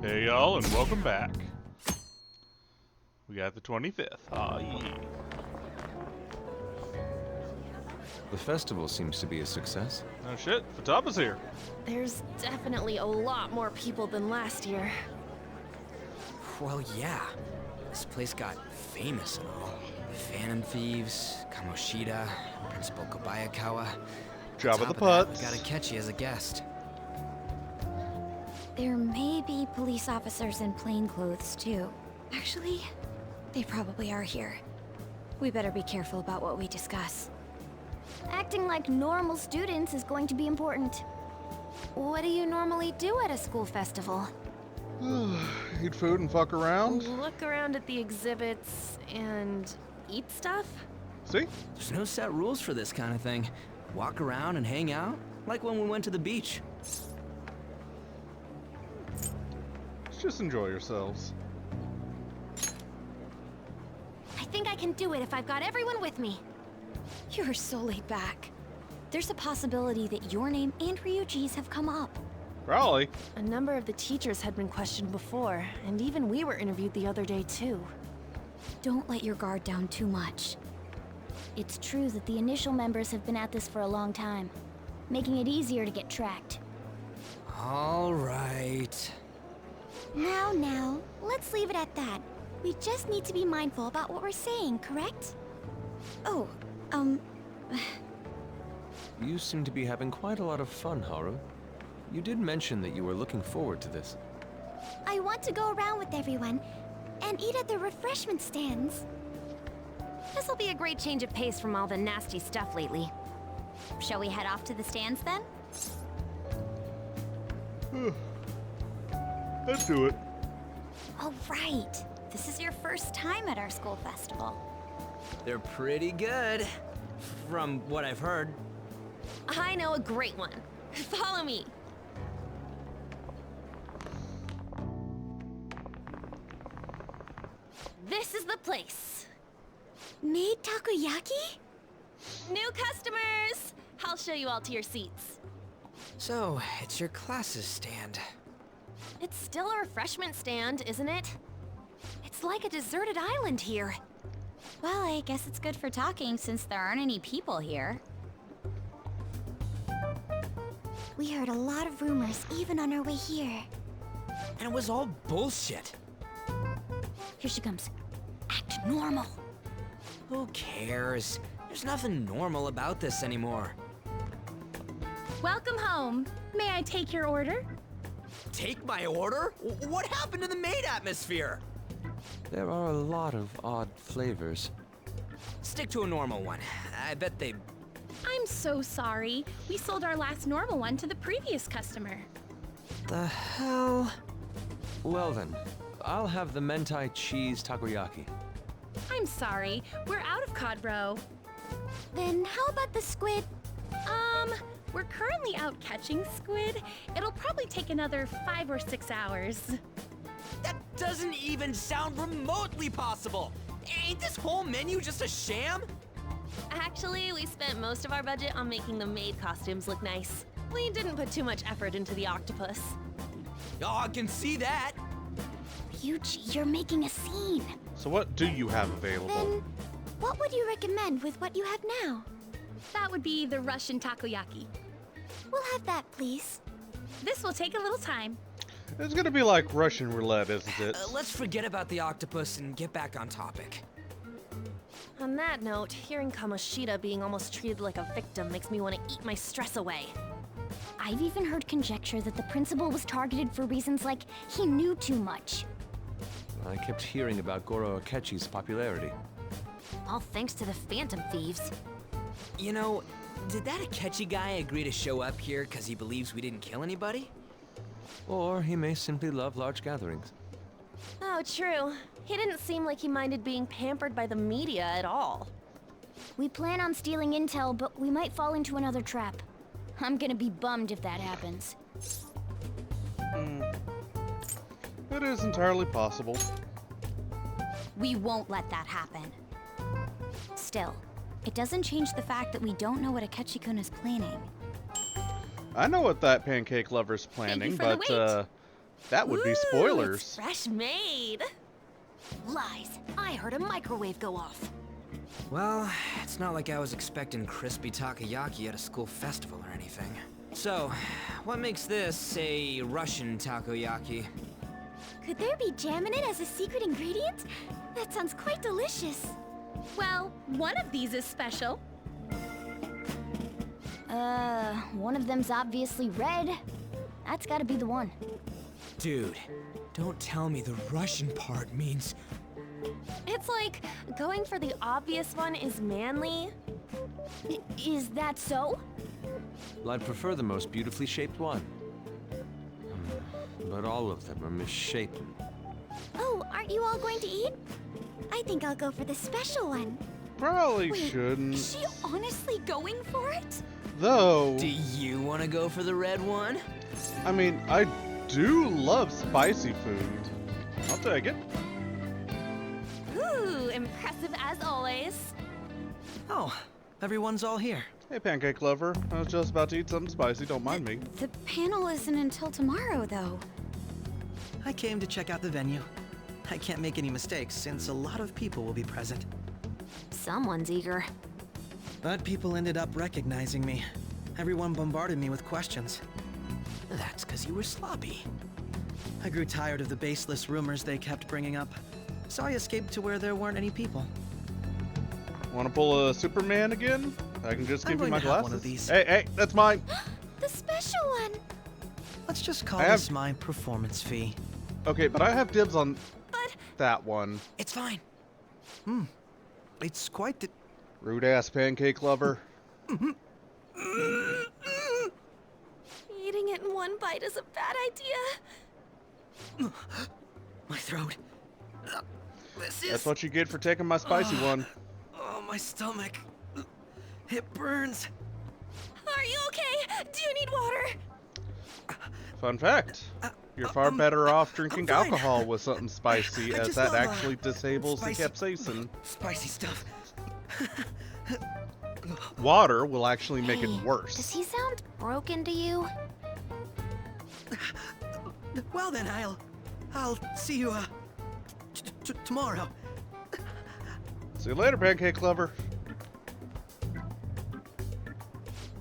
Hey y'all, and welcome back. We got the 25th. Aw, yeah. The festival seems to be a success. Oh shit, Fataba's here. There's definitely a lot more people than last year. Well, yeah. This place got famous and all. Phantom Thieves, Kamoshida, Principal Kobayakawa. Jabba the Top of that, Putz. we got Akechi as a guest. There may be police officers in plain clothes, too. Actually, they probably are here. We better be careful about what we discuss. Acting like normal students is going to be important. What do you normally do at a school festival? Eat food and fuck around. Look around at the exhibits and eat stuff? See? There's no set rules for this kind of thing. Walk around and hang out, like when we went to the beach. Just enjoy yourselves. I think I can do it if I've got everyone with me. You're so laid back. There's a possibility that your name and Ryuji's have come up. Probably. A number of the teachers had been questioned before, and even we were interviewed the other day too. Don't let your guard down too much. It's true that the initial members have been at this for a long time, making it easier to get tracked. All right. Now, let's leave it at that. We just need to be mindful about what we're saying, correct? Oh, You seem to be having quite a lot of fun, Haru. You did mention that you were looking forward to this. I want to go around with everyone and eat at the refreshment stands. This'll be a great change of pace from all the nasty stuff lately. Shall we head off to the stands then? Let's do it. Oh, right. This is your first time at our school festival. They're pretty good, from what I've heard. I know a great one. Follow me. This is the place. Made takoyaki? New customers! I'll show you all to your seats. So, it's your class's stand. It's still a refreshment stand, isn't it? It's like a deserted island here. well, I guess it's good for talking since there aren't any people here. We heard a lot of rumors even on our way here. And it was all bullshit. Here she comes. Act normal. Who cares? There's nothing normal about this anymore. Welcome home. May I take your order? Take my order? What happened to the maid atmosphere? There are a lot of odd flavors. Stick to a normal one. I bet they... I'm so sorry. We sold our last normal one to the previous customer. The hell? Well then, I'll have the mentai cheese takoyaki. I'm sorry. We're out of cod roe. Then how about the squid? We're currently out catching squid. It'll probably take another 5 or 6 hours. That doesn't even sound remotely possible! Ain't this whole menu just a sham? Actually, we spent most of our budget on making the maid costumes look nice. We didn't put too much effort into the octopus. Oh, I can see that! Yuji, you're making a scene. So what do you have available? Then, what would you recommend with what you have now? That would be the Russian takoyaki. We'll have that, please. This will take a little time. It's gonna be like Russian roulette, isn't it? Let's forget about the octopus and get back on topic. On that note, hearing Kamoshida being almost treated like a victim makes me want to eat my stress away. I've even heard conjecture that the principal was targeted for reasons like he knew too much. I kept hearing about Goro Akechi's popularity. All thanks to the Phantom Thieves. You know, did that Akechi guy agree to show up here because he believes we didn't kill anybody? Or he may simply love large gatherings. Oh, true. He didn't seem like he minded being pampered by the media at all. We plan on stealing intel, but we might fall into another trap. I'm gonna be bummed if that happens. It is entirely possible. We won't let that happen. Still, it doesn't change the fact that we don't know what Akechi-kun is planning. I know what that pancake lover's planning, for the but wait. That would be Ooh, spoilers. it's fresh made. Lies. I heard a microwave go off. Well, it's not like I was expecting crispy takoyaki at a school festival or anything. So, what makes this a Russian takoyaki? Could there be jam in it as a secret ingredient? That sounds quite delicious. Well, one of these is special. One of them's obviously red. That's gotta be the one. Dude, don't tell me the Russian part means... It's like going for the obvious one is manly. Is that so? Well, I'd prefer the most beautifully shaped one. But all of them are misshapen. Oh, aren't you all going to eat? I think I'll go for the special one. Probably Wait, shouldn't. is she honestly going for it? Though, Do you want to go for the red one? I mean, I do love spicy food. I'll take it. Ooh, impressive as always. Oh, everyone's all here. Hey, Pancake Lover. I was just about to eat something spicy. Don't mind me. The panel isn't until tomorrow, though. I came to check out the venue. I can't make any mistakes since a lot of people will be present. Someone's eager. But people ended up recognizing me. Everyone bombarded me with questions. That's because you were sloppy. I grew tired of the baseless rumors they kept bringing up, so I escaped to where there weren't any people. Want to pull a Superman again? I can just I'm give you going my to have glasses. one of these. Hey, that's mine. The special one! Let's just call I have- this my performance fee. Okay, but I have dibs on But that one. It's fine. It's quite the... Rude ass Pancake Lover. eating it in one bite is a bad idea. My throat. This is... That's what you get for taking my spicy one. Oh, my stomach. It burns. Are you okay? Do you need water? Fun fact. You're far better off drinking fine. alcohol with something spicy, I as just that love, actually disables the spicy- capsaicin. Spicy stuff. Water will actually make it Hey, worse. Does he sound broken to you? Well then, I'll see you, tomorrow. See you later, Pancake Lover.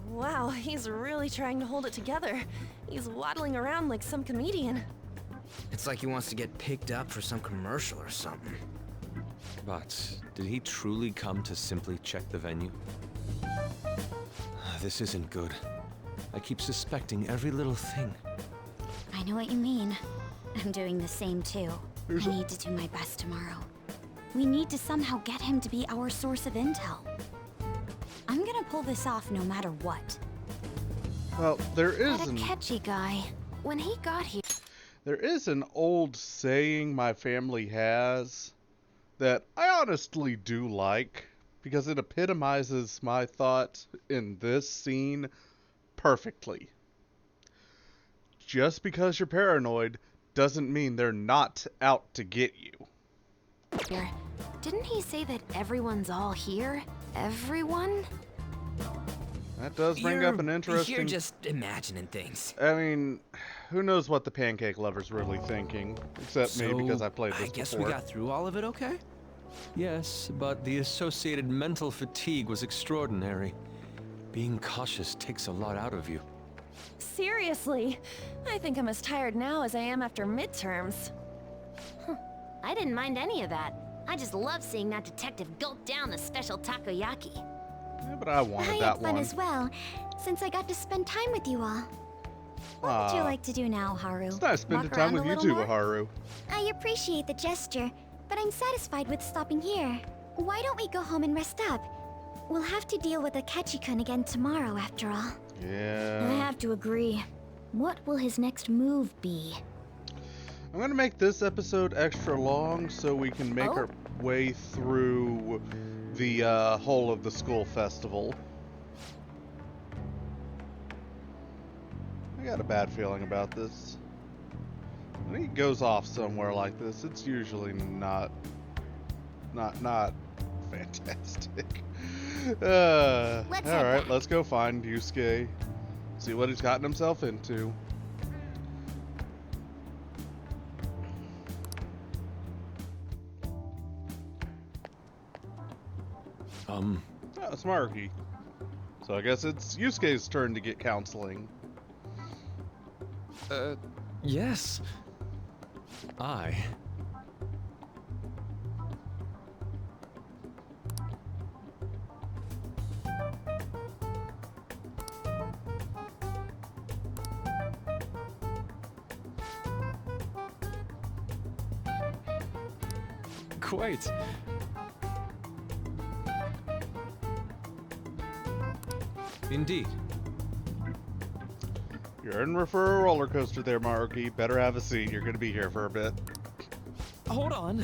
Wow, he's really trying to hold it together. He's waddling around like some comedian. It's like he wants to get picked up for some commercial or something. But did he truly come to simply check the venue? This isn't good. I keep suspecting every little thing. I know what you mean. I'm doing the same too. I need to do my best tomorrow. We need to somehow get him to be our source of intel. I'm gonna pull this off no matter what. Well, there That is Akechi guy. When he got here, an old saying my family has that I honestly do like because it epitomizes my thought in this scene perfectly. Just because you're paranoid doesn't mean they're not out to get you. didn't he say that everyone's all here? Everyone? That does bring up an interesting... You're just imagining things. I mean, who knows what the Pancake Lover's really thinking? Except me, because I played this I guess before. we got through all of it okay? Yes, but the associated mental fatigue was extraordinary. Being cautious takes a lot out of you. Seriously, I think I'm as tired now as I am after midterms. I didn't mind any of that. I just love seeing that detective gulp down the special takoyaki. Yeah, but I wanted I that had fun one. as well, since I got to spend time with you all. What would you like to do now, Haru? It's nice spending Walk time around with a you little too, more? Haru. I appreciate the gesture, but I'm satisfied with stopping here. Why don't we go home and rest up? We'll have to deal with Akechi-kun again tomorrow, after all. I Yeah. have to agree. What will his next move be? I'm gonna make this episode extra long so we can make Oh. our way through the whole of the school festival. I got a bad feeling about this. When he goes off somewhere like this, it's usually not fantastic. Let's head Alright, back. let's go find Yusuke. See what he's gotten himself into. Oh, it's Maruki. So I guess it's Yusuke's turn to get counseling. Yes. I... Quite. Indeed. You're in for a roller coaster there, Maruki. Better have a seat. You're gonna be here for a bit. Hold on.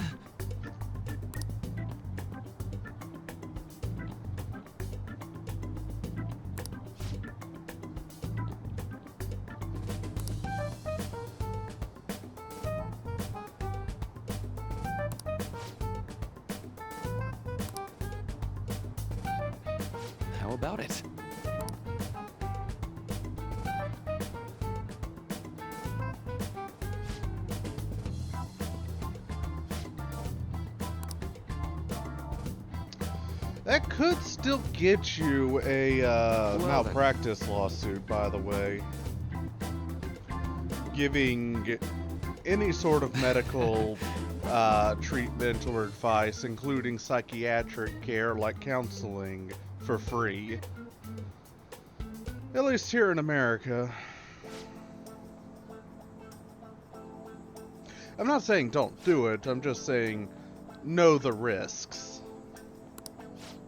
How about it? That could still get you a malpractice lawsuit, by the way. Giving any sort of medical treatment or advice, including psychiatric care like counseling, for free. At least here in America. I'm not saying don't do it, I'm just saying know the risks.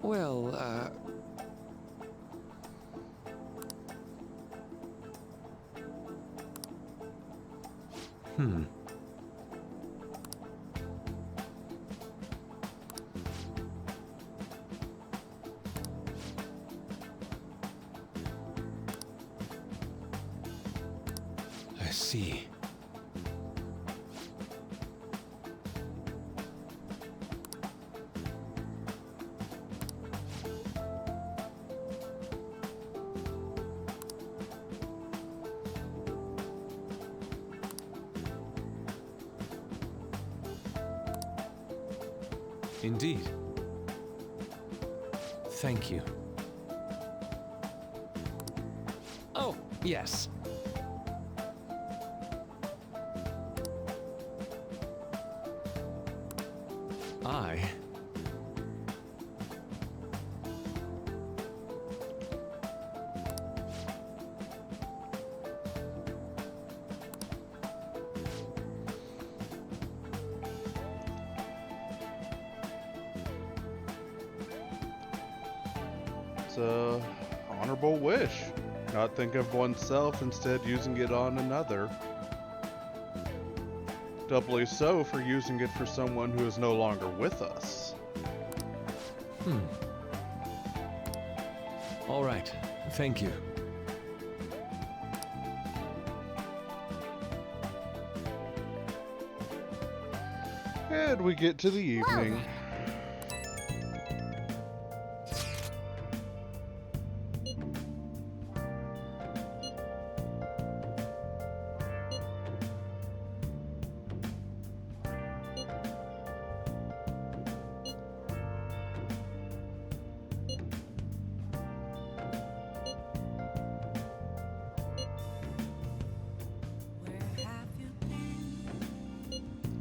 Well, I see. Indeed. Thank you. Oh, yes. I... It's a honorable wish. Not think of oneself, instead using it on another. Doubly so for using it for someone who is no longer with us. All right. Thank you. And we get to the evening.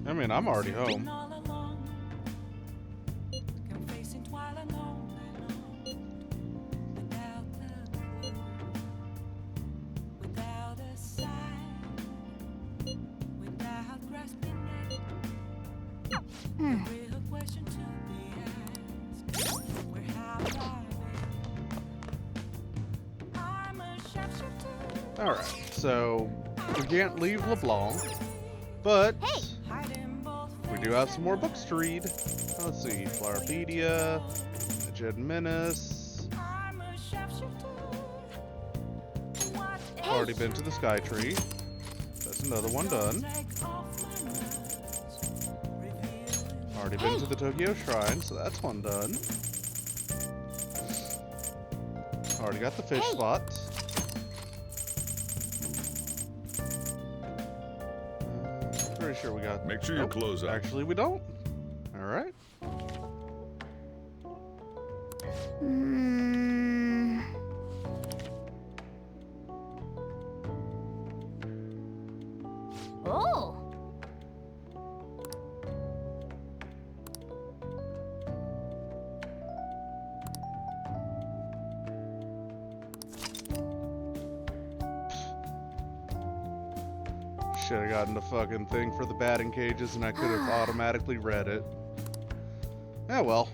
I mean, I'm already home. Alright, so we can't leave LeBlanc, but we do have some more books to read. Let's see, Flowerpedia, Jed Menace. Already been to the Sky Tree. That's another one done. Already been to the Tokyo Shrine, so that's one done. Already got the fish spots. Pretty sure we got... Make sure your clothes up. Actually, we don't. Alright. Oh! Should have gotten the fucking thing for the batting cages and I could have automatically read it. Yeah, well.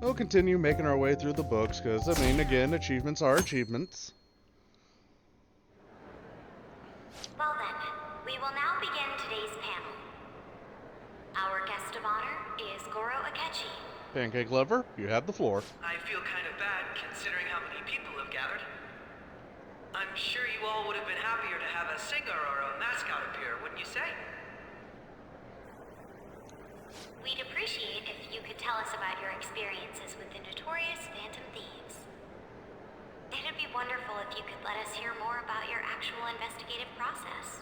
We'll continue making our way through the books, because, I mean, again, achievements are achievements. Well then, we will now begin today's panel. Our guest of honor is Goro Akechi. Pancake Lover, you have the floor. I feel kind of bad considering how many people have gathered. I'm sure you all would have been happier to have a singer or a mascot appear, wouldn't you say? We'd appreciate if you could tell us about your experiences with the notorious Phantom Thieves. It'd be wonderful if you could let us hear more about your actual investigative process.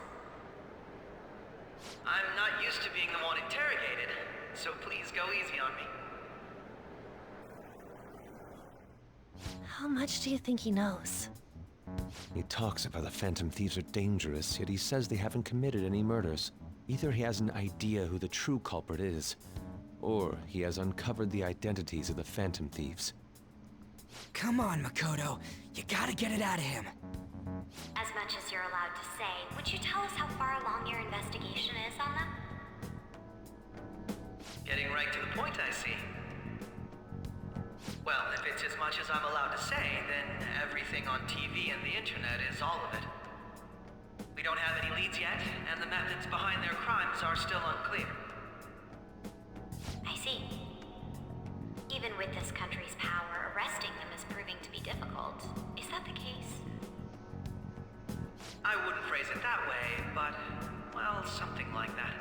I'm not used to being the one interrogated, so please go easy on me. How much do you think he knows? He talks about the Phantom Thieves are dangerous, yet he says they haven't committed any murders. Either he has an idea who the true culprit is, or he has uncovered the identities of the Phantom Thieves. Come on, Makoto. You gotta get it out of him. As much as you're allowed to say, would you tell us how far along your investigation is on them? Getting right to the point, I see. Well, if it's as much as I'm allowed to say, then everything on TV and the internet is all of it. We don't have any leads yet, and the methods behind their crimes are still unclear. I see. Even with this country's power, arresting them is proving to be difficult. Is that the case? I wouldn't phrase it that way, but, well, something like that.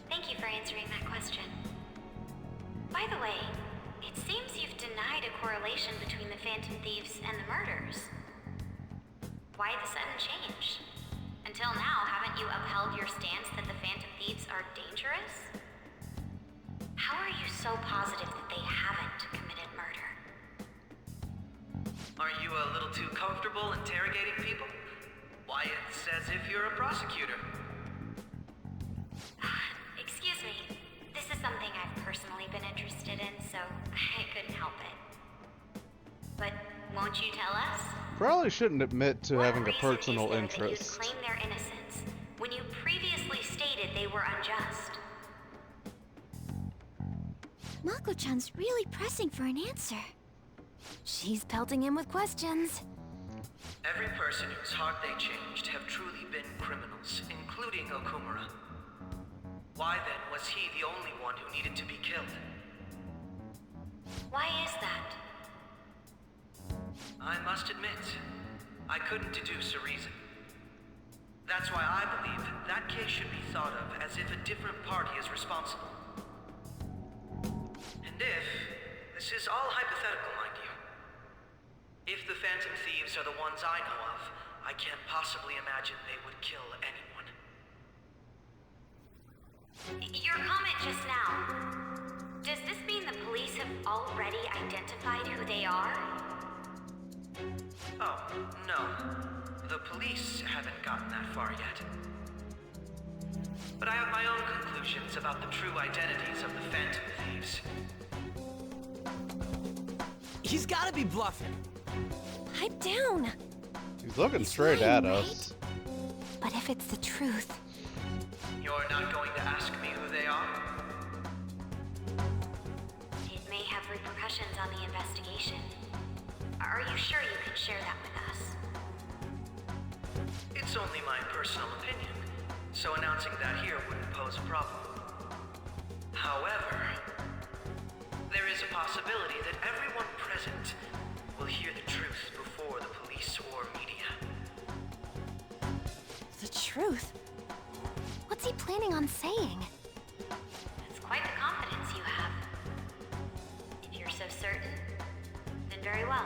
Thank you for answering that question. By the way, it seems you've denied a correlation between the Phantom Thieves and the murders. Why the sudden change? Until now, haven't you upheld your stance that the Phantom Thieves are dangerous? How are you so positive that they haven't committed murder? Aren't you a little too comfortable interrogating people? Why, it's as if you're a prosecutor. Excuse me. This is something I've personally been interested in, so I couldn't help it. But won't you tell us? Probably shouldn't admit to What having a reason personal is there that you'd interest. claim their innocence when you previously stated they were unjust? Mako-chan's really pressing for an answer. She's pelting him with questions. Every person whose heart they changed have truly been criminals, including Okumura. Why then was he the only one who needed to be killed? Why is that? I must admit, I couldn't deduce a reason. That's why I believe that case should be thought of as if a different party is responsible. And if, this is all hypothetical, mind you, if the Phantom Thieves are the ones I know of, I can't possibly imagine they would kill anyone. Your comment just now, does this mean the police have already identified who they are? Oh, no. The police haven't gotten that far yet. But I have my own conclusions about the true identities of the Phantom Thieves. He's gotta be bluffing. Pipe down. He's looking He's straight lying, at right? us. But if it's the truth, You're not going to ask me who they are? It may have repercussions on the investigation. Are you sure you can share that with us? It's only my personal opinion, so announcing that here wouldn't pose a problem. However, there is a possibility that everyone present will hear the truth before the police or media. the truth. What's he planning on saying? That's quite the confidence you have. If you're so certain, then very well.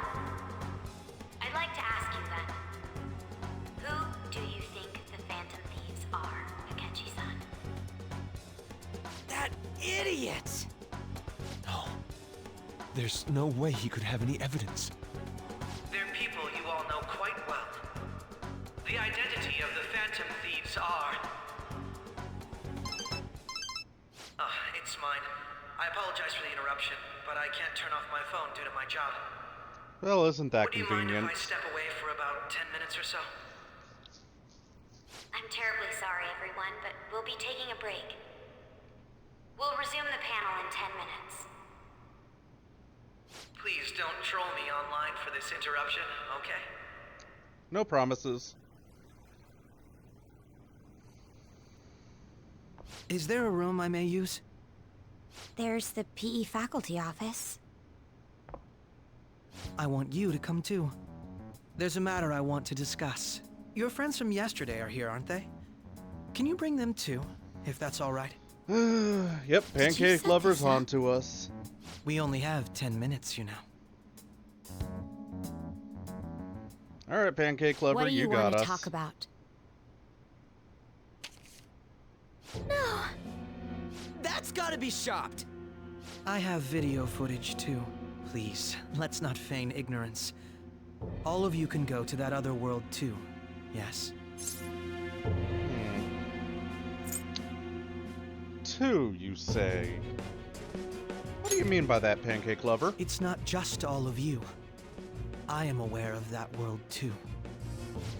I'd like to ask you then, who do you think the Phantom Thieves are, Akechi-san? That idiot! There's no way he could have any evidence. They're people you all know quite well. The identity of the Phantom Thieves are... it's mine. I apologize for the interruption, but I can't turn off my phone due to my job. Well, isn't that Would you mind convenient? if I step away for about 10 minutes or so? I'm terribly sorry, everyone, but we'll be taking a break. We'll resume the panel in 10 minutes. Please don't troll me online for this interruption, okay? No promises. Is there a room I may use? There's the PE faculty office. I want you to come too. There's a matter I want to discuss. Your friends from yesterday are here, aren't they? Can you bring them too, if that's all right? Yep, Pancake set Lover's this up? on to us. We only have 10 minutes, you know. Alright, Pancake Lover, What do you got want to us. talk about? No! That's gotta be shopped! I have video footage too. Please, let's not feign ignorance. All of you can go to that other world too, yes? Two, you say? What do you mean by that, Pancake Lover? It's not just all of you. I am aware of that world too.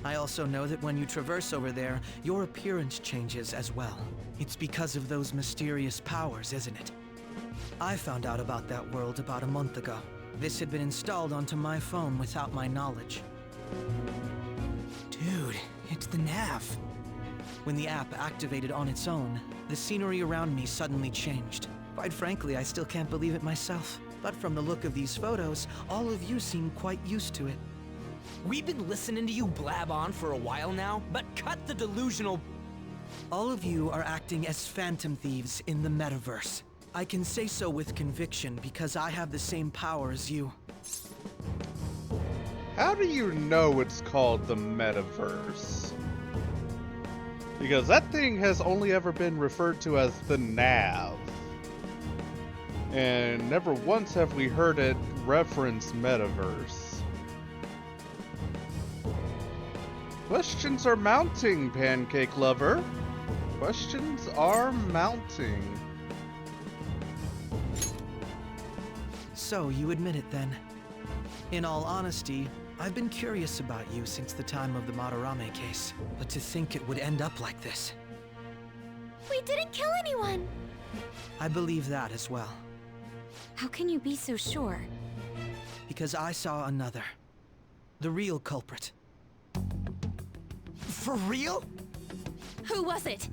I also know that when you traverse over there, your appearance changes as well. It's because of those mysterious powers, isn't it? I found out about that world about a month ago. This had been installed onto my phone without my knowledge. Dude, it's the nav. When the app activated on its own, the scenery around me suddenly changed. Quite frankly, I still can't believe it myself. But from the look of these photos, all of you seem quite used to it. We've been listening to you blab on for a while now, but cut the delusional... All of you are acting as Phantom Thieves in the metaverse. I can say so with conviction because I have the same power as you. How do you know it's called the Metaverse? Because that thing has only ever been referred to as the nav. And never once have we heard it reference Metaverse. Questions are mounting, Pancake Lover. Questions are mounting. So, you admit it then. In all honesty, I've been curious about you since the time of the Madarame case. But to think it would end up like this. We didn't kill anyone! I believe that as well. How can you be so sure? Because I saw another. The real culprit. For real? Who was it?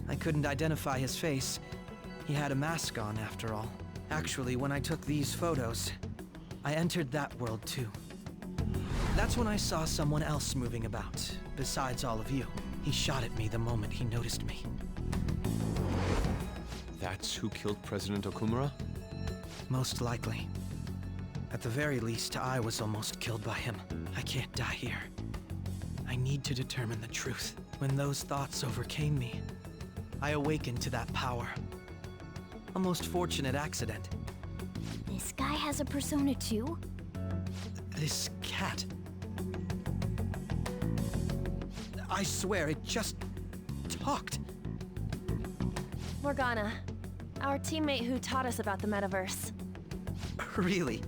I couldn't identify his face. He had a mask on, after all. Actually, when I took these photos, I entered that world too. That's when I saw someone else moving about, besides all of you. He shot at me the moment he noticed me. That's who killed President Okumura? Most likely. At the very least, I was almost killed by him. I can't die here. I need to determine the truth. When those thoughts overcame me, I awakened to that power. A most fortunate accident. This guy has a persona too? This cat. I swear, it just talked. Morgana, our teammate who taught us about the metaverse. Really?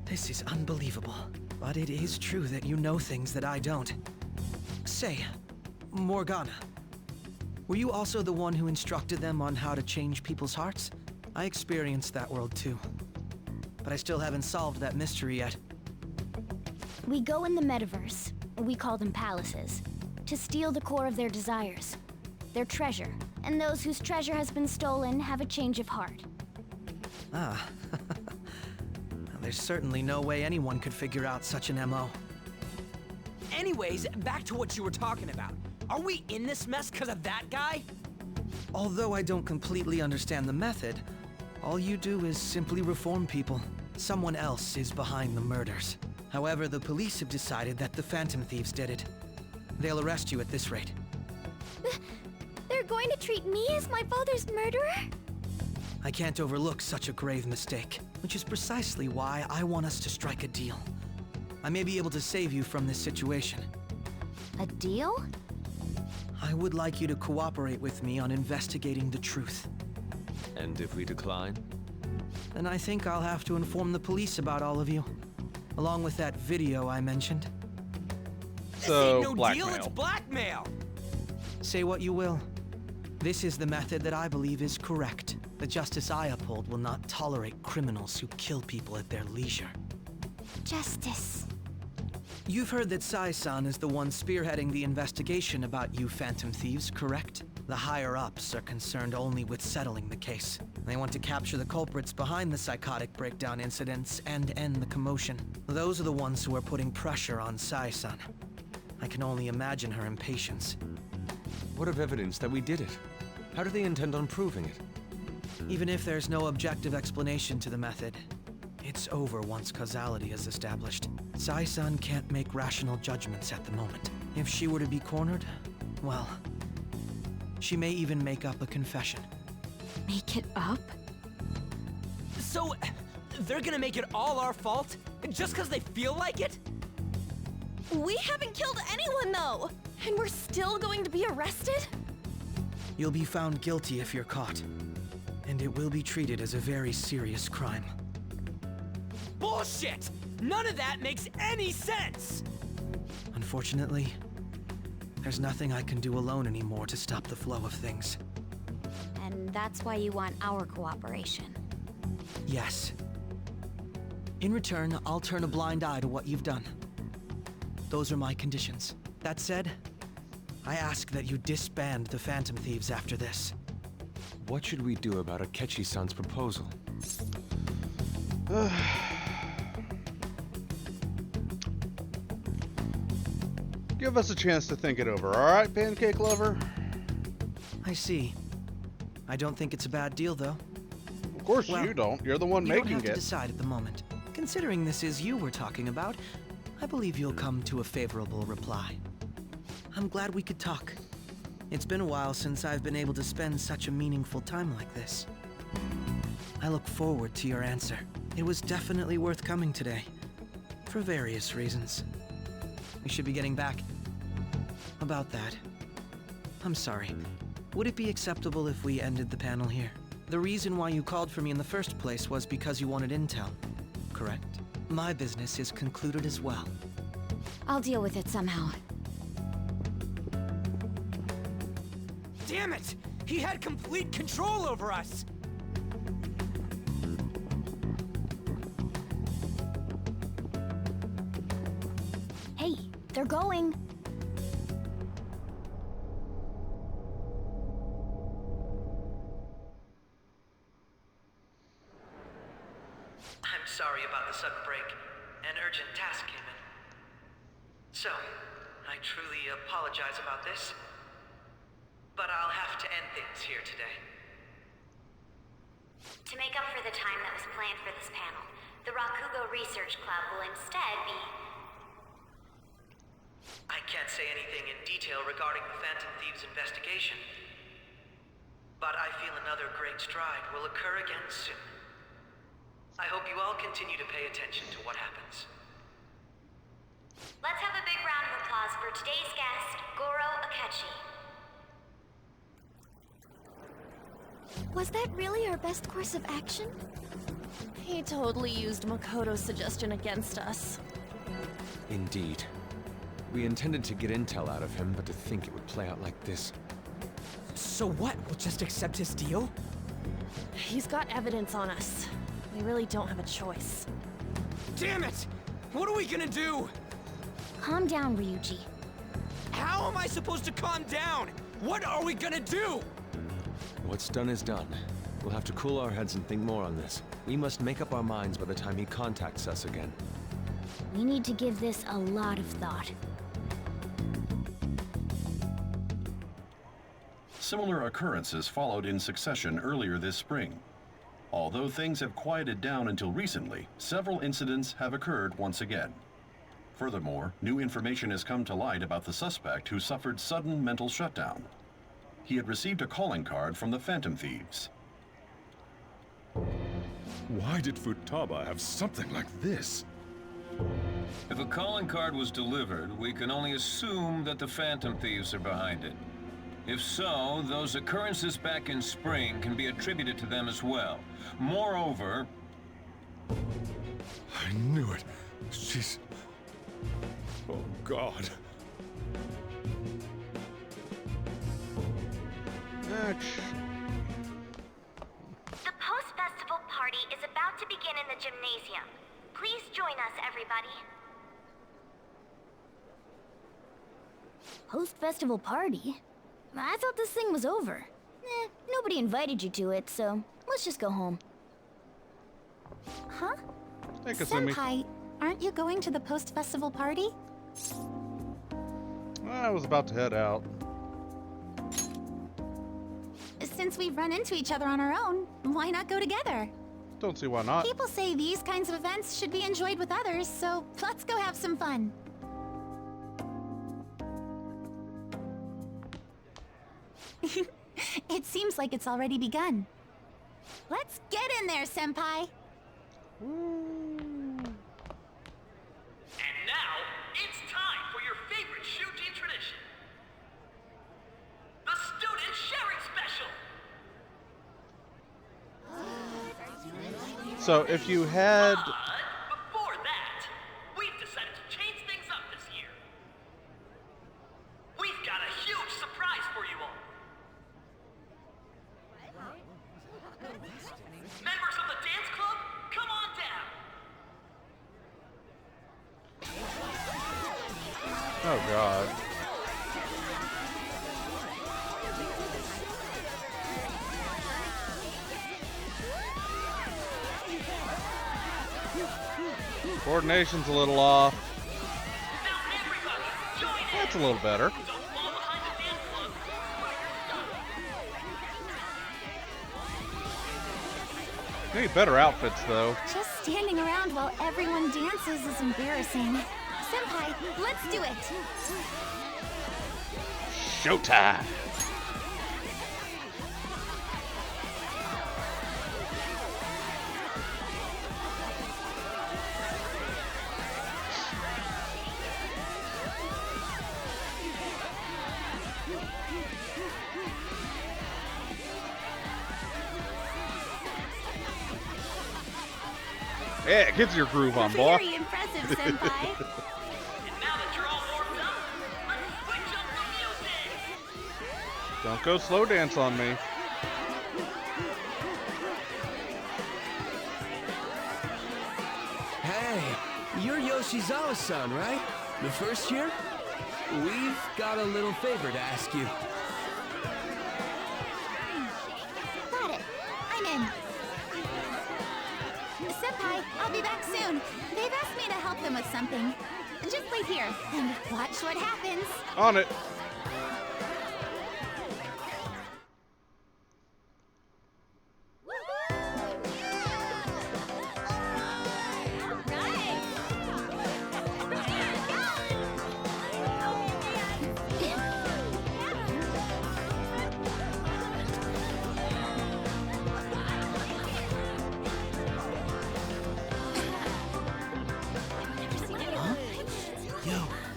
This is unbelievable. But it is true that you know things that I don't. Say, Morgana, were you also the one who instructed them on how to change people's hearts? I experienced that world too. But I still haven't solved that mystery yet. We go in the metaverse, we call them palaces, to steal the core of their desires, their treasure. And those whose treasure has been stolen have a change of heart. Ah. There's certainly no way anyone could figure out such an MO. Anyways, back to what you were talking about. Are we in this mess because of that guy? Although I don't completely understand the method, all you do is simply reform people. Someone else is behind the murders. However, the police have decided that the Phantom Thieves did it. They'll arrest you at this rate. They're going to treat me as my father's murderer? I can't overlook such a grave mistake, which is precisely why I want us to strike a deal. I may be able to save you from this situation. A deal? I would like you to cooperate with me on investigating the truth. And if we decline? Then I think I'll have to inform the police about all of you, along with that video I mentioned. So, this ain't no blackmail. deal, it's blackmail! Say what you will. This is the method that I believe is correct. The justice I uphold will not tolerate criminals who kill people at their leisure. Justice. You've heard that Sai-san is the one spearheading the investigation about you Phantom Thieves, correct? The higher-ups are concerned only with settling the case. They want to capture the culprits behind the psychotic breakdown incidents and end the commotion. Those are the ones who are putting pressure on Sai-san. I can only imagine her impatience. What of evidence that we did it? How do they intend on proving it? Even if there's no objective explanation to the method, it's over once causality is established. Sai-san can't make rational judgments at the moment. If she were to be cornered, well, she may even make up a confession. Make it up? So, they're gonna make it all our fault? Just because they feel like it? We haven't killed anyone, though! And we're still going to be arrested? You'll be found guilty if you're caught, and it will be treated as a very serious crime. Bullshit! None of that makes any sense! Unfortunately, there's nothing I can do alone anymore to stop the flow of things. And that's why you want our cooperation. Yes. In return, I'll turn a blind eye to what you've done. Those are my conditions. That said, I ask that you disband the Phantom Thieves after this. What should we do about Akechi-san's proposal? Give us a chance to think it over, alright, Pancake Lover? I see. I don't think it's a bad deal, though. Of course Well, you don't. You're the one You don't making have to it. decide at the moment. Considering this is you we're talking about, I believe you'll come to a favorable reply. I'm glad we could talk. It's been a while since I've been able to spend such a meaningful time like this. I look forward to your answer. It was definitely worth coming today, for various reasons. We should be getting back. About that, I'm sorry. Would it be acceptable if we ended the panel here? The reason why you called for me in the first place was because you wanted intel, correct? My business is concluded as well. I'll deal with it somehow. Damn it! He had complete control over us! Hey, they're going. I'm sorry about the sudden break. An urgent task came in. So, I truly apologize about this. But I'll have to end things here today. To make up for the time that was planned for this panel, the Rakugo Research Club will instead be... I can't say anything in detail regarding the Phantom Thieves investigation. But I feel another great stride will occur again soon. I hope you all continue to pay attention to what happens. Let's have a big round of applause for today's guest, Goro Akechi. Was that really our best course of action? He totally used Makoto's suggestion against us. Indeed. We intended to get intel out of him, but to think it would play out like this. So what? We'll just accept his deal? He's got evidence on us. We really don't have a choice. Damn it! What are we gonna do? Calm down, Ryuji. How am I supposed to calm down? What are we gonna do? What's done is done. We'll have to cool our heads and think more on this. We must make up our minds by the time he contacts us again. We need to give this a lot of thought. Similar occurrences followed in succession earlier this spring. Although things have quieted down until recently, several incidents have occurred once again. Furthermore, new information has come to light about the suspect who suffered sudden mental shutdown. He had received a calling card from the Phantom Thieves. Why did Futaba have something like this? If a calling card was delivered, we can only assume that the Phantom Thieves are behind it. If so, those occurrences back in spring can be attributed to them as well. Moreover... I knew it. She's... Oh, God. The post-festival party is about to begin in the gymnasium. Please join us, everybody. Post-festival party? I thought this thing was over. Nobody invited you to it, so let's just go home. Huh? Hey, Kasumi. Senpai, aren't you going to the post-festival party? I was about to head out. Since we've run into each other on our own, why not go together? Don't see why not. People say these kinds of events should be enjoyed with others, so let's go have some fun. It seems like it's already begun. Let's get in there, Senpai! And now, it's time for your favorite Shuji tradition. The Student Sharing Special! So if you had... But before that, we've decided to change things up this year. We've got a huge surprise for you all. Members of the dance club, come on down. Oh, God. Coordination's a little off. That's a little better. Need better outfits, though. Just standing around while everyone dances is embarrassing. Senpai, let's do it! Showtime! Yeah, get your groove on, boy. Very impressive, Senpai. And now that you're all warmed up, let's switch up the music. Don't go slow dance on me. Hey, you're Yoshizawa-san, right? The first year? We've got a little favor to ask you. Got it. I'm in. Senpai, I'll be back soon. They've asked me to help them with something. Just wait here and watch what happens. On it.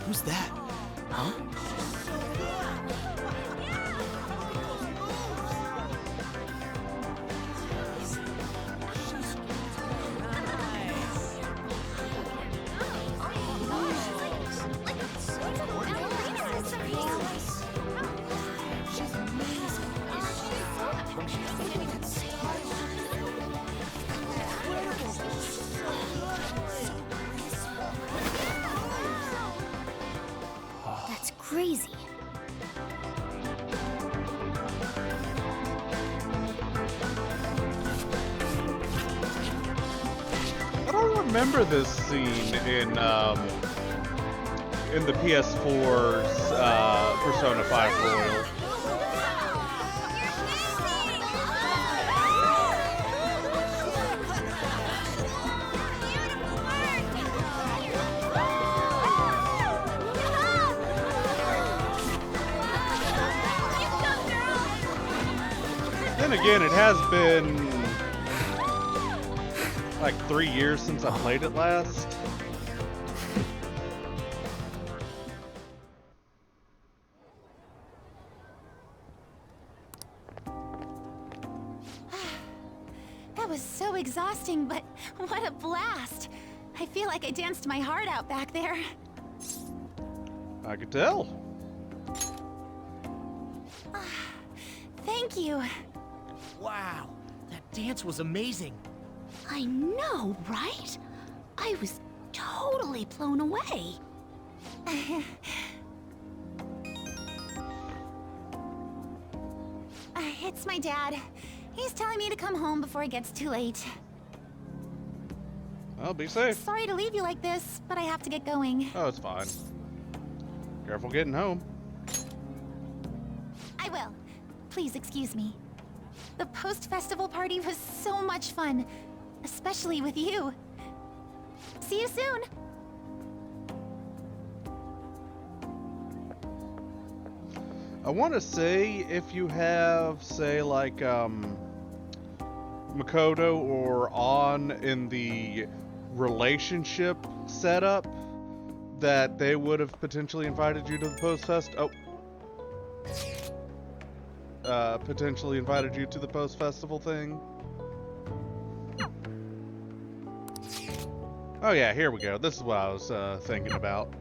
Who's that? Huh? That's crazy. I don't remember this scene in the PS4's Persona 5 Royal. Then again, it has been like 3 years since I played it last. That was so exhausting, but what a blast! I feel like I danced my heart out back there. I could tell. Thank you. Wow, that dance was amazing. I know, right? I was totally blown away. It's my dad. He's telling me to come home before it gets too late. Well, be safe. Sorry to leave you like this, but I have to get going. Oh, it's fine. Careful getting home. I will. Please excuse me. The post-festival party was so much fun, especially with you. See you soon. I want to say if you have, say, like, Makoto or On in the relationship setup, that they would have potentially invited you to the post-fest. Potentially invited you to the post-festival thing. Oh yeah, here we go. This is what I was thinking about.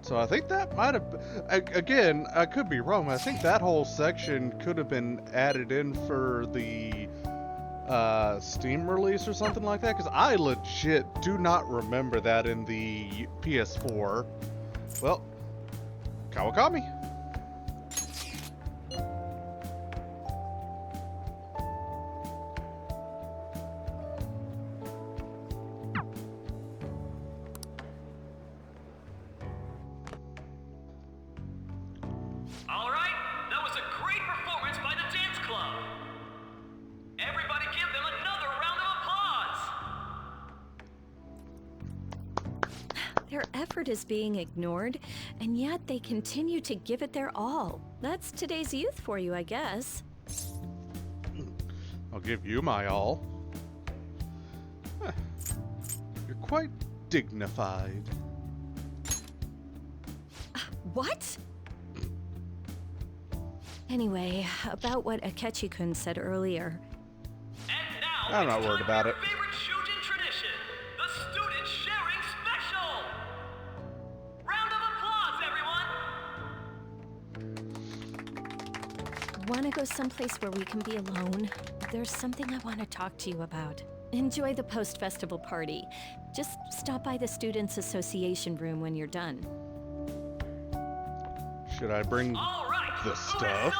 So I think that might have... Again, I could be wrong, but I think that whole section could have been added in for the Steam release or something like that, because I legit do not remember that in the PS4. Well, Kawakami. All right, that was a great performance by the dance club. Everybody give them another round of applause. Their effort is being ignored, and yet they continue to give it their all. That's today's youth for you, I guess. I'll give you my all. Huh. You're quite dignified. What? Anyway, about what Akechi-kun said earlier. I'm not worried about it. Favorite Shujin tradition, the student sharing special. Round of applause, everyone. Want to go someplace where we can be alone? There's something I want to talk to you about. Enjoy the post-festival party. Just stop by the Students' Association room when you're done. Should I bring the stuff?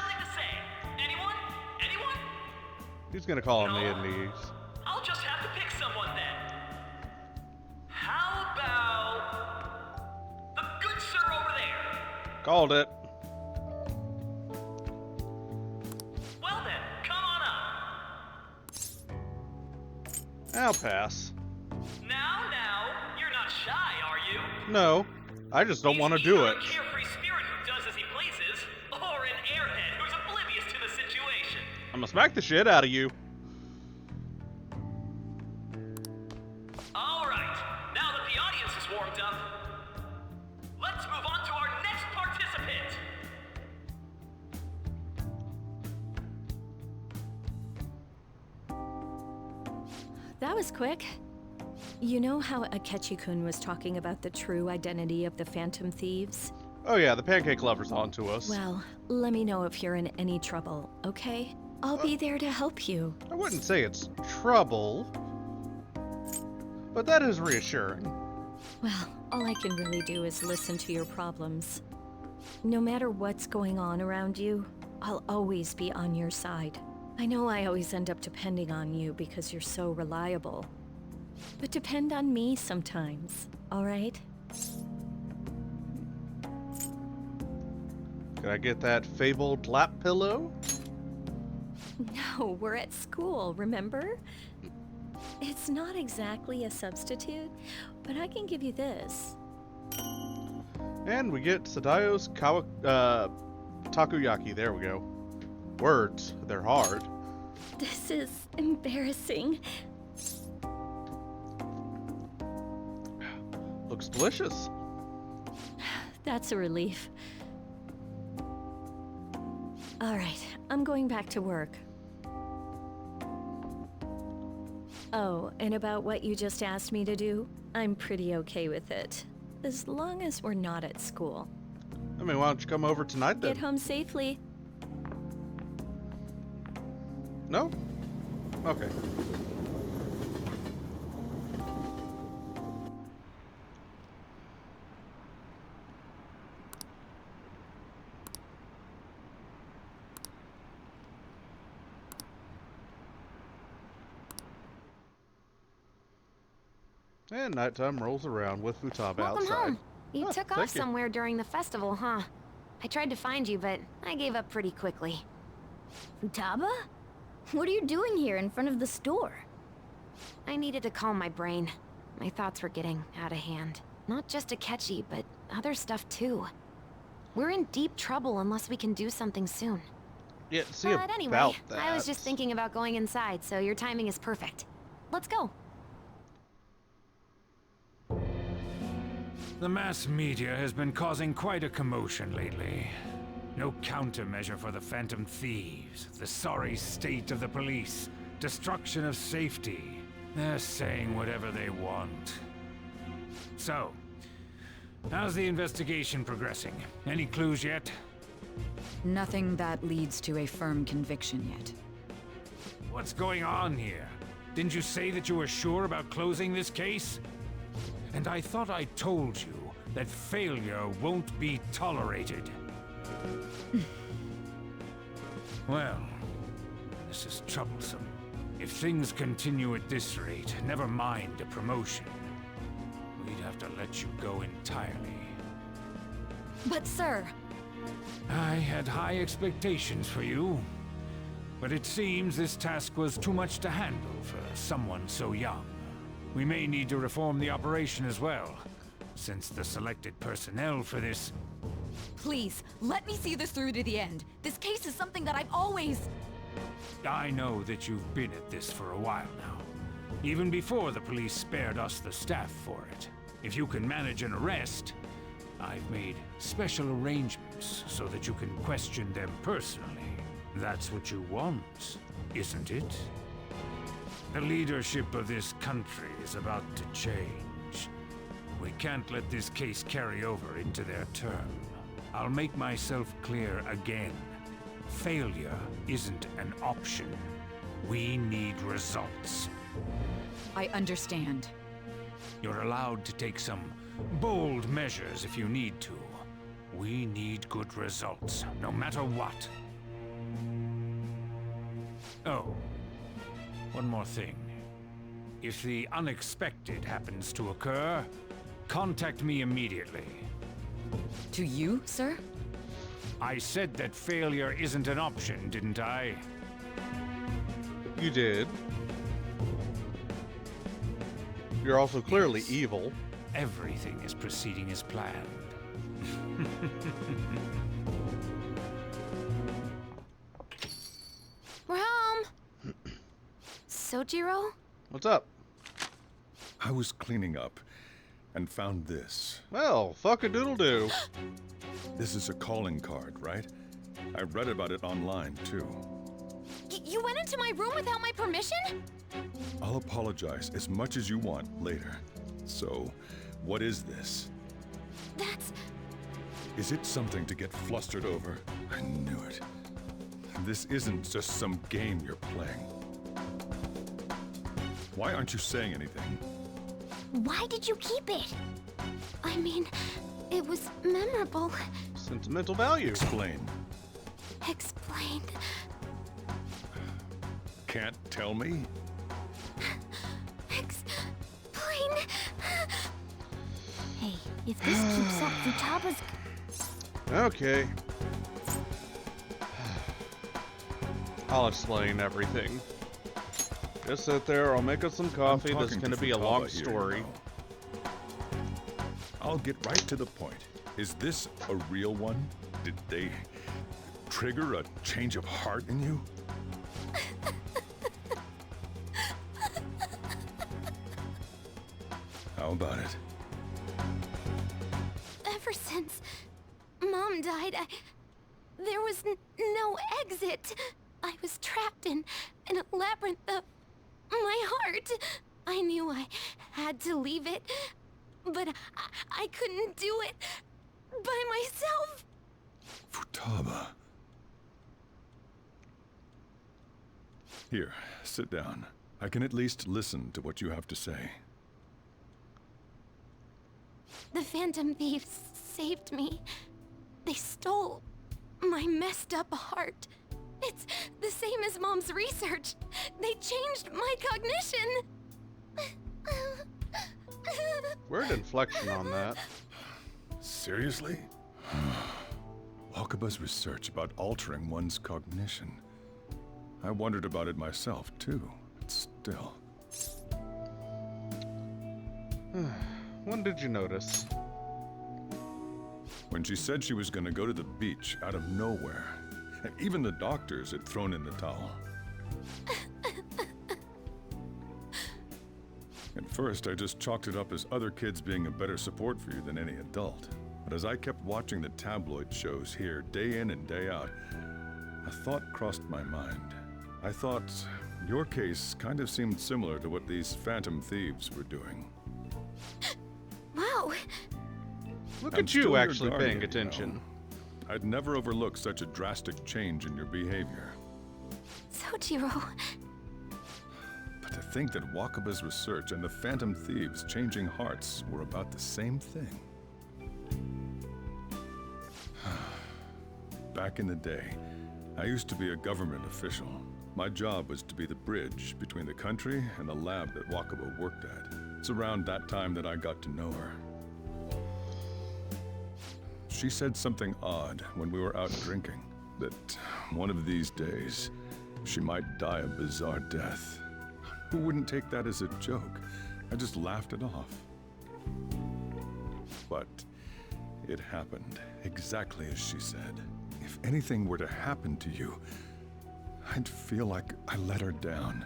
Anyone? Anyone? He's gonna call him me and these. I'll just have to pick someone then. How about the good sir over there? Called it. Well then, come on up. I'll pass. Now, you're not shy, are you? No, I just don't want to do it. A carefree spirit who does as he pleases, or an airhead who's oblivious to the situation. I'm gonna smack the shit out of you. All right, now that the audience is warmed up, let's move on to our next participant. That was quick. You know how Akechi-kun was talking about the true identity of the Phantom Thieves? Oh yeah, the Pancake Lover's on to us. Well, let me know if you're in any trouble, okay? I'll be there to help you. I wouldn't say it's trouble, but that is reassuring. Well, all I can really do is listen to your problems. No matter what's going on around you, I'll always be on your side. I know I always end up depending on you because you're so reliable. But depend on me sometimes, all right? Could I get that fabled lap pillow? No, we're at school, remember? It's not exactly a substitute, but I can give you this. And we get Sadayo's takoyaki. There we go. Words, they're hard. This is embarrassing. Looks delicious. That's a relief. All right, I'm going back to work. Oh, and about what you just asked me to do, I'm pretty okay with it. As long as we're not at school. I mean, why don't you come over tonight then? Get home safely. No? Okay. And nighttime rolls around with Futaba Welcome outside. home. You Oh, took off thank you. somewhere during the festival, huh? I tried to find you, but I gave up pretty quickly. Futaba? What are you doing here in front of the store? I needed to calm my brain. My thoughts were getting out of hand. Not just Akechi, but other stuff too. We're in deep trouble unless we can do something soon. Yeah, see But about anyway, that. I was just thinking about going inside, so your timing is perfect. Let's go. The mass media has been causing quite a commotion lately. No countermeasure for the Phantom Thieves, the sorry state of the police, destruction of safety. They're saying whatever they want. So, how's the investigation progressing? Any clues yet? Nothing that leads to a firm conviction yet. What's going on here? Didn't you say that you were sure about closing this case? And I thought I told you that failure won't be tolerated. Well, this is troublesome. If things continue at this rate, never mind a promotion. We'd have to let you go entirely. But sir... I had high expectations for you. But it seems this task was too much to handle for someone so young. We may need to reform the operation as well, since the selected personnel for this... Please, let me see this through to the end. This case is something that I've always... I know that you've been at this for a while now. Even before the police spared us the staff for it. If you can manage an arrest, I've made special arrangements so that you can question them personally. That's what you want, isn't it? The leadership of this country is about to change. We can't let this case carry over into their term. I'll make myself clear again. Failure isn't an option. We need results. I understand. You're allowed to take some bold measures if you need to. We need good results, no matter what. Oh, one more thing. If the unexpected happens to occur, contact me immediately. To you, sir? I said that failure isn't an option, didn't I? You did. You're also clearly evil. Everything is proceeding as planned. We're home. Sojiro? What's up? I was cleaning up and found this. Well, fuck-a-doodle-doo. This is a calling card, right? I read about it online, too. You went into my room without my permission? I'll apologize as much as you want later. So, what is this? That's... Is it something to get flustered over? I knew it. This isn't just some game you're playing. Why aren't you saying anything? Why did you keep it? I mean, it was memorable. Sentimental value. Explain. Explain. Can't tell me? Explain. Hey, if this keeps up, Futaba's... Okay. I'll explain everything. Just sit there, I'll make us some coffee. This is going to be a long story. I'll get right to the point. Is this a real one? Did they trigger a change of heart in you? How about it? Since Mom died, there was no exit. I was trapped in a labyrinth of my heart. I knew I had to leave it, but I couldn't do it by myself. Futaba. Here, sit down. I can at least listen to what you have to say. The Phantom Thieves saved me. They stole my messed up heart. It's the same as Mom's research. They changed my cognition. Weird inflection on that. Seriously? Wakaba's research about altering one's cognition. I wondered about it myself, too, but still. When did you notice? When she said she was going to go to the beach out of nowhere. Even the doctors had thrown in the towel. At first, I just chalked it up as other kids being a better support for you than any adult. But as I kept watching the tabloid shows here, day in and day out, a thought crossed my mind. I thought your case kind of seemed similar to what these Phantom Thieves were doing. Wow. Look I'm at you still your actually guardian, paying attention. I'd never overlook such a drastic change in your behavior. Sojiro. But to think that Wakaba's research and the Phantom Thieves changing hearts were about the same thing. Back in the day, I used to be a government official. My job was to be the bridge between the country and the lab that Wakaba worked at. It's around that time that I got to know her. She said something odd when we were out drinking, that one of these days, she might die a bizarre death. Who wouldn't take that as a joke? I just laughed it off. But it happened exactly as she said. If anything were to happen to you, I'd feel like I let her down.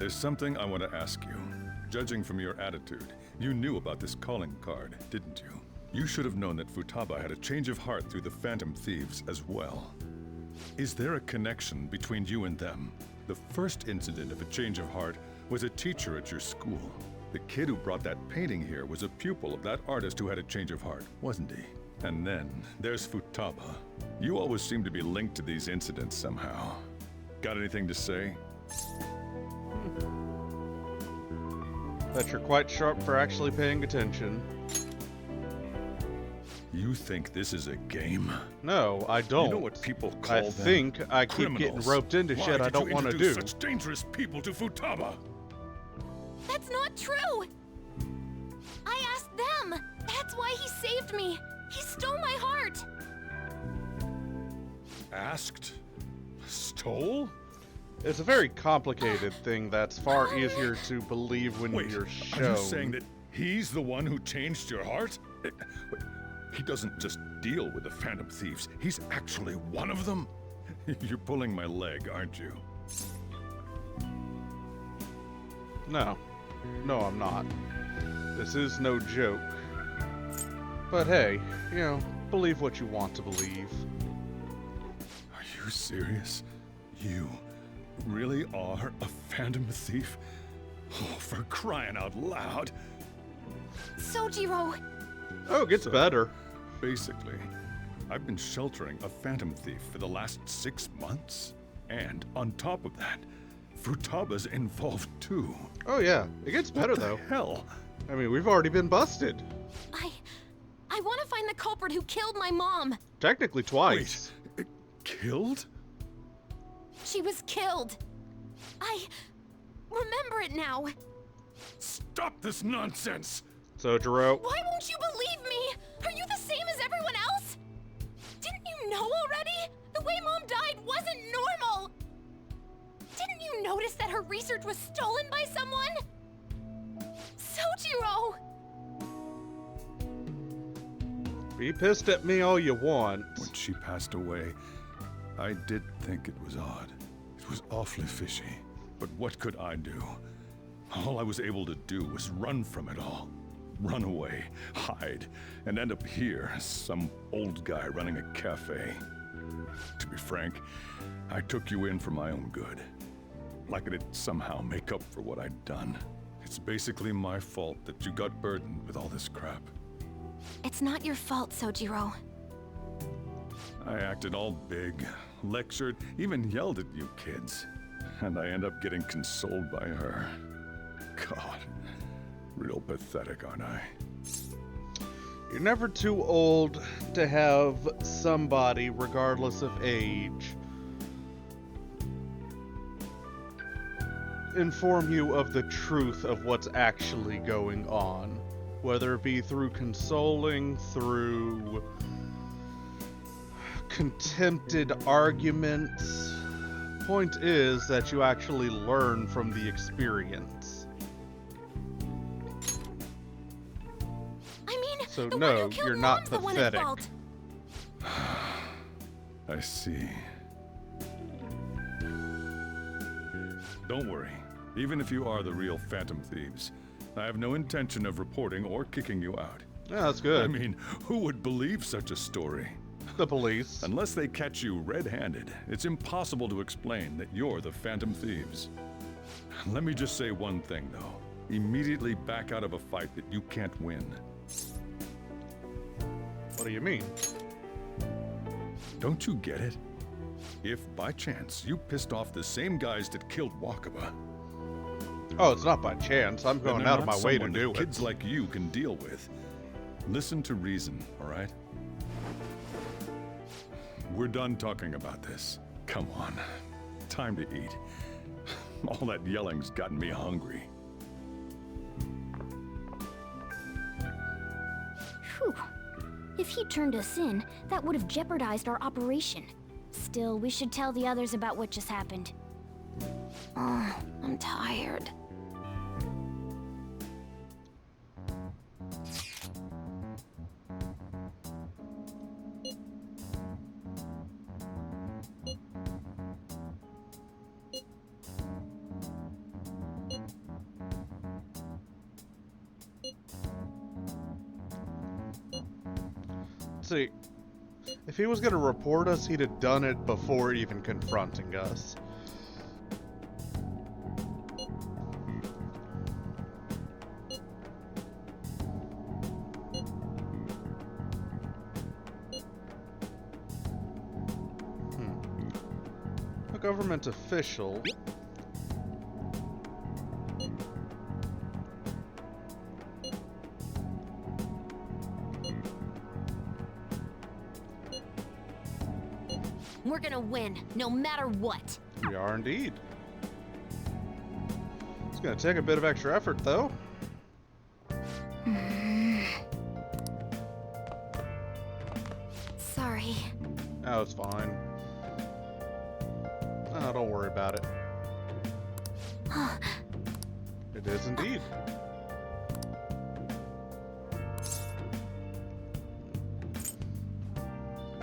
There's something I want to ask you. Judging from your attitude, you knew about this calling card, didn't you? You should have known that Futaba had a change of heart through the Phantom Thieves as well. Is there a connection between you and them? The first incident of a change of heart was a teacher at your school. The kid who brought that painting here was a pupil of that artist who had a change of heart, wasn't he? And then there's Futaba. You always seem to be linked to these incidents somehow. Got anything to say? Bet you're quite sharp for actually paying attention. You think this is a game? No, I don't. You know what people call I them? think I keep Criminals. getting roped into Why shit I did don't you want to introduce do. such dangerous people to Futaba? That's not true. I asked them. That's why he saved me. He stole my heart. Asked? Stole? It's a very complicated thing that's far easier to believe when Wait, you're are shown. you saying that he's the one who changed your heart? Wait, he doesn't just deal with the Phantom Thieves. He's actually one of them? You're pulling my leg, aren't you? No. No, I'm not. This is no joke. But hey, you know, believe what you want to believe. Are you serious? You really are a Phantom Thief? Oh, for crying out loud! Sojiro! Oh, it gets better. Basically, I've been sheltering a Phantom Thief for the last 6 months. And on top of that, Futaba's involved too. Oh yeah, it gets better What the though. hell? I mean, we've already been busted. I want to find the culprit who killed my mom. Technically twice. Wait, killed? She was killed. I remember it now. Stop this nonsense! Sojiro. Why won't you believe me? Are you the same as everyone else? Didn't you know already? The way Mom died wasn't normal. Didn't you notice that her research was stolen by someone? Sojiro! Be pissed at me all you want. When she passed away, I did think it was odd. It was awfully fishy. But what could I do? All I was able to do was run from it all. run away, hide, and end up here, some old guy running a cafe. To be frank, I took you in for my own good. Like it'd somehow make up for what I'd done. It's basically my fault that you got burdened with all this crap. It's not your fault, Sojiro. I acted all big, lectured, even yelled at you kids. And I end up getting consoled by her. God, real pathetic, aren't I? You're never too old to have somebody, regardless of age, inform you of the truth of what's actually going on. Whether it be through consoling, through contempted arguments. Point is that you actually learn from the experience. I mean, so the no, one who killed you're not Mom's the one pathetic. at fault. I see. Don't worry. Even if you are the real Phantom Thieves, I have no intention of reporting or kicking you out. Yeah, that's good. I mean, who would believe such a story? The police. Unless they catch you red-handed, it's impossible to explain that you're the Phantom Thieves. Let me just say one thing, though. Immediately back out of a fight that you can't win. What do you mean? Don't you get it? If, by chance, you pissed off the same guys that killed Wakaba... Oh, it's not by chance. I'm going out of my way to do it. Kids like you can deal with. Listen to reason, all right? We're done talking about this. Come on. Time to eat. All that yelling's gotten me hungry. Whew. If he turned us in, that would have jeopardized our operation. Still, we should tell the others about what just happened. Oh, I'm tired. See, if he was going to report us, he'd have done it before even confronting us. A government official. We're gonna win, no matter what. We are indeed. It's gonna take a bit of extra effort, though. Sorry. Oh, it's fine. Oh, don't worry about it. It is indeed.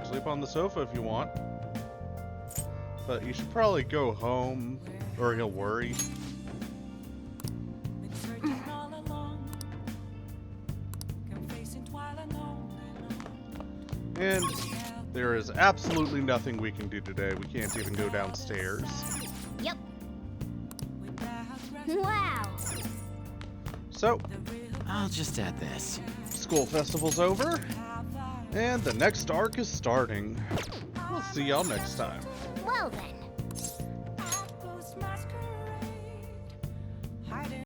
Sleep on the sofa if you want. But you should probably go home, or he'll worry. And there is absolutely nothing we can do today. We can't even go downstairs. Yep. Wow. So, I'll just add this. School festival's over, and the next arc is starting. We'll see y'all next time. Well then.